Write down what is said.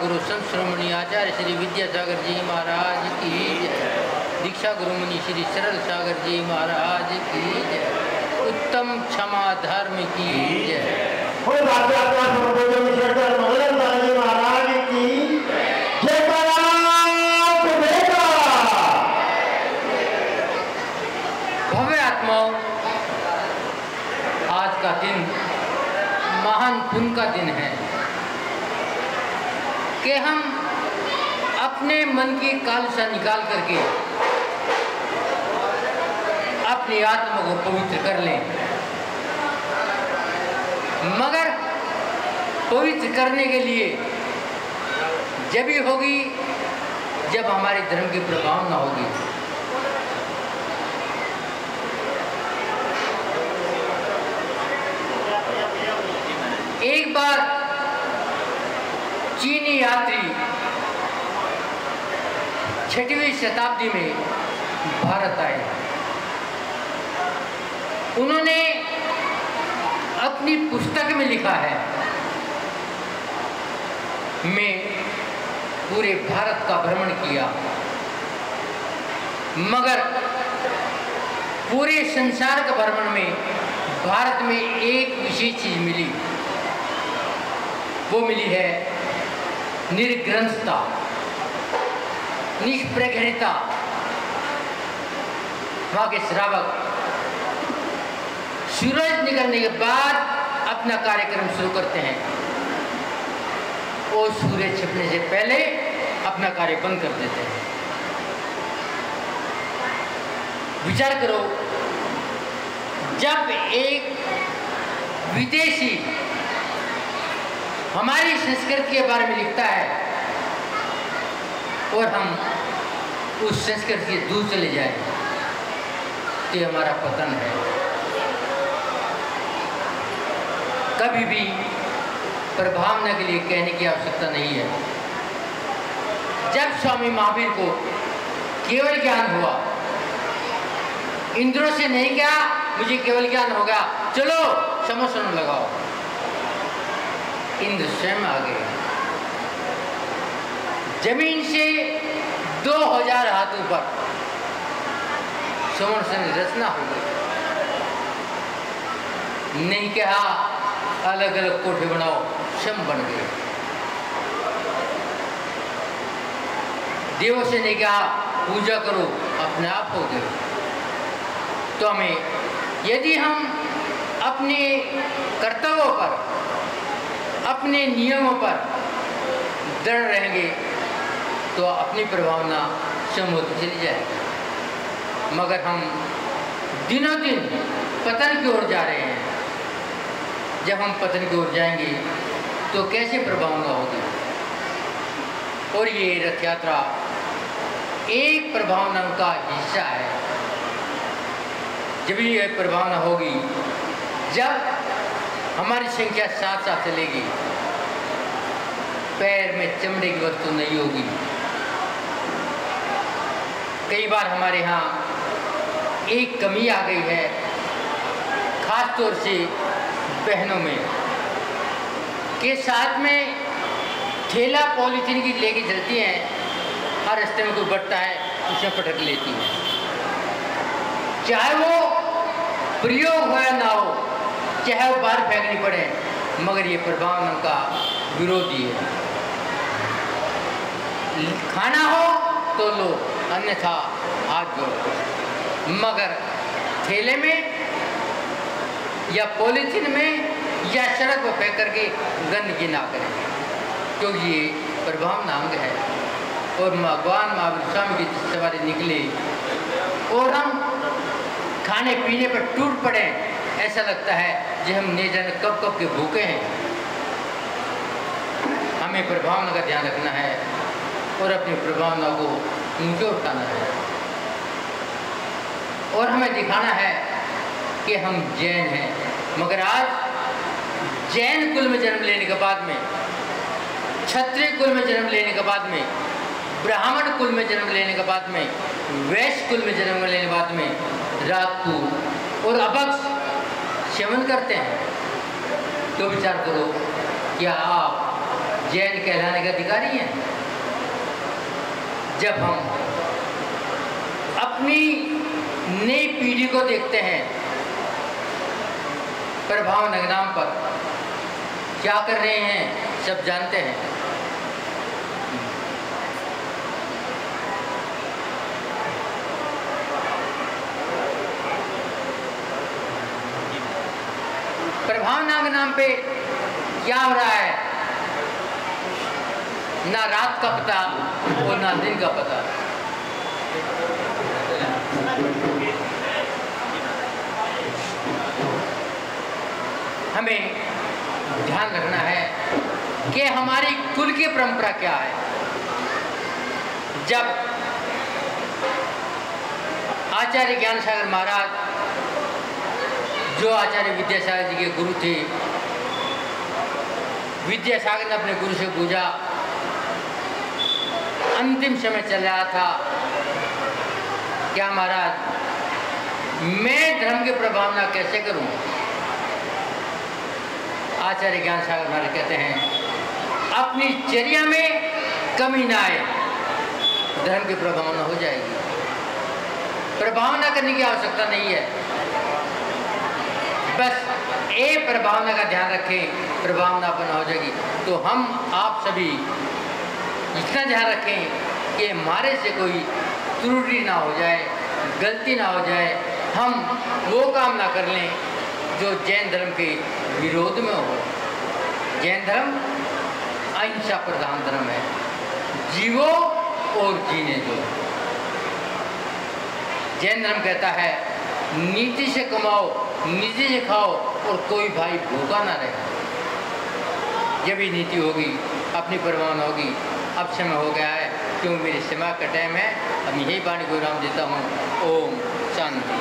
गुरु संत श्रोमणी आचार्य श्री विद्यासागर जी महाराज की जय। दीक्षा गुरु मुनि श्री सरल सागर जी महाराज की जय। उत्तम क्षमा धर्म की जय। महाराज की जय। भव्य आत्माओं, आज का दिन महान पुण्य का दिन है कि हम अपने मन की कालसा निकाल करके अपनी आत्मा को पवित्र कर लें। मगर पवित्र करने के लिए जब ही होगी जब हमारे धर्म की प्रभाव न होगी। एक बार चीनी यात्री 6वीं शताब्दी में भारत आए। उन्होंने अपनी पुस्तक में लिखा है, मैं पूरे भारत का भ्रमण किया मगर पूरे संसार का भ्रमण में भारत में एक विशेष चीज मिली, वो मिली है निर्ग्रंथता, निष्प्रहरिता। वहां के श्रावक सूरज निकलने के बाद अपना कार्यक्रम शुरू करते हैं और सूरज छिपने से पहले अपना कार्य बंद कर देते हैं। विचार करो, जब एक विदेशी हमारी संस्कृति के बारे में लिखता है और हम उस संस्कृति से दूर चले जाएं, तो ये हमारा पतन है। कभी भी प्रभावना के लिए कहने की आवश्यकता नहीं है। जब स्वामी महावीर को केवल ज्ञान हुआ, इंद्रों से नहीं क्या मुझे केवल ज्ञान होगा, चलो समर्पण लगाओ। इंद्र स्वयं आ गए, जमीन से 2000 हाथ ऊपर समर्पण रचना हो गई। नहीं कहा अलग अलग कोठे बनाओ, स्वयं बन गए। देवों से नहीं कहा पूजा करो, अपने आप हो गए। तो हमें यदि हम अपने कर्तव्यों पर, अपने नियमों पर दृढ़ रहेंगे तो अपनी प्रभावना स्वयं होती चली जाएगी। मगर हम दिनों दिन पतन की ओर जा रहे हैं। जब हम पतन की ओर जाएंगे तो कैसे प्रभावना होगी। और ये रथ यात्रा एक प्रभावना का हिस्सा है। जब ये प्रभावना होगी, जब हमारी संख्या साथ साथ चलेगी, पैर में चमड़े की वस्तु नहीं होगी। कई बार हमारे यहाँ एक कमी आ गई है, खास तौर से बहनों में, के साथ में थैला पॉलीथीन की लेके चलती हैं। हर रास्ते में कोई बढ़ता है उसमें पटक लेती हैं, चाहे वो प्रयोग हो या ना हो, चाहे वो बाहर फेंकनी पड़े, मगर ये प्रभावना का विरोधी है। खाना हो तो लो, अन्यथा हाथ जोड़ो। मगर थैले में या पॉलीथीन में या सड़क पर फेंक करके गंदगी ना करें, क्योंकि ये प्रभावना अंग है। और भगवान महावीर स्वामी की सवारी निकले और हम खाने पीने पर टूट पड़े, ऐसा लगता है कि हम नहीं जाने कब कब के भूखे हैं। हमें प्रभावना का ध्यान रखना है और अपनी प्रभावना को ऊंचे उठाना है। और हमें दिखाना है कि हम जैन हैं। मगर आज जैन कुल में जन्म लेने के बाद में, क्षत्रिय कुल में जन्म लेने के बाद में, ब्राह्मण कुल में जन्म लेने के बाद में, वैश्य कुल में जन्म लेने के बाद में राजपूत और अभक्ष सेवन करते हैं। तो विचार करो, क्या आप जैन कहलाने के अधिकारी हैं। जब हम अपनी नई पीढ़ी को देखते हैं, प्रभाव नगनाम पर क्या कर रहे हैं सब जानते हैं। प्रभाव नाम पे क्या हो रहा है, ना रात का पता और ना दिन का पता। हमें ध्यान रखना है कि हमारी कुल की परंपरा क्या है। जब आचार्य ज्ञान सागर महाराज, जो आचार्य विद्यासागर जी के गुरु थे, विद्यासागर ने अपने गुरु से पूछा, अंतिम समय चल रहा था, क्या महाराज मैं धर्म की प्रभावना कैसे करूं? आचार्य ज्ञान सागर महाराज कहते हैं, अपनी चर्या में कमी ना आए, धर्म की प्रभावना हो जाएगी। प्रभावना करने की आवश्यकता नहीं है, बस एक प्रभावना का ध्यान रखें, प्रभावना अपना हो जाएगी। तो हम आप सभी इतना ध्यान रखें कि हमारे से कोई त्रुटि ना हो जाए, गलती ना हो जाए, हम वो काम ना कर लें जो जैन धर्म के विरोध में हो। जैन धर्म अहिंसा प्रधान धर्म है, जीवो और जीने दो। जैन धर्म कहता है नीति से कमाओ, नीति से खाओ और कोई भाई भूखा ना रहे। जब ये नीति होगी, अपनी परवाना होगी। अब समय हो गया है क्योंकि मेरे समय का टाइम है। अब यही वाणी को विराम देता हूँ। ओम शांति।